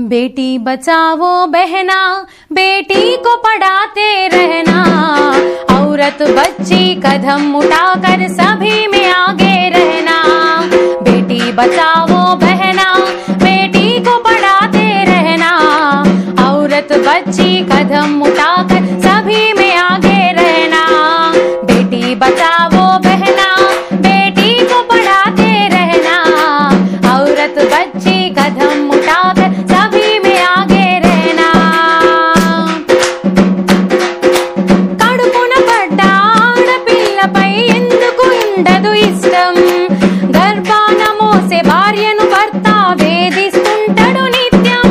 बेटी बचाओ बहना, बेटी को पढ़ाते रहना। औरत बच्ची कदम उठाकर सभी में आगे रहना। बेटी बचाओ बहना, बेटी को पढ़ाते रहना। औरत बच्ची कदम उठाकर सभी में आगे रहना। बेटी बचाओ बहना, बेटी को पढ़ाते रहना। औरत बच्ची कदम उठाकर सभी में आगे रहना। కడుపున పడ్డ ఆడపిల్లపై ఎందుకు ఉండదు ఇష్టం? గర్భాన మోసే భార్యను భర్త వేధిస్తుంటాడు నిత్యం.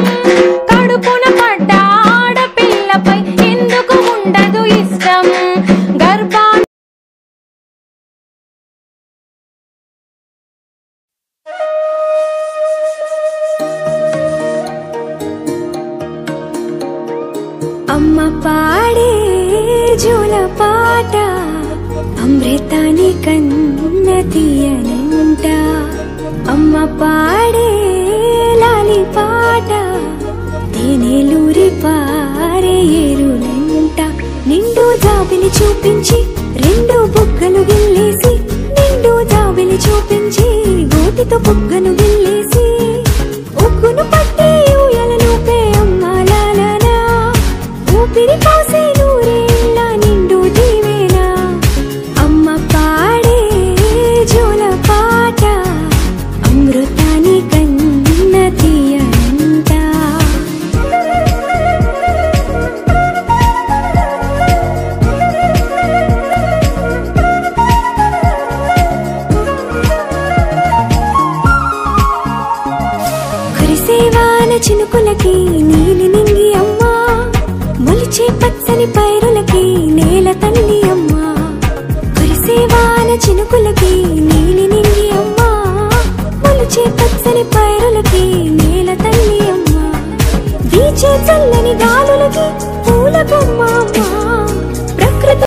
కడుపున పడ్డ ఆడపిల్లపై ఎందుకు ఉండదు ఇష్టం? గర్భాన అమ్మ పాడే జోల పాట అమృతాని కన్న తీయనంట. అమ్మ పాడే లాలి పాట తేనెలూరి పారే ఏరులంట. నిండు జాబిలి చూపించి రెండు బుగ్గలు గిల్లేసి, నిండు జాబిలి చూపించి గోటితో బుగ్గను గిల్లేసి, ఉగ్గును పట్టి ఊయలలోపే అమ్మ లాలనా. ఊపిరి పోసే నూరేళ్ళ నిండు దీవేనా. అమ్మ పాడే జోల పాట అమృతాని కన్న తీయనంట. కురిసేవాన చినుకులకి నీలి నింగి అమ్మ, మొలిచే పచ్చని పైరులకి నేల తల్లి అమ్మ. కురిసేవాన చినుకులకి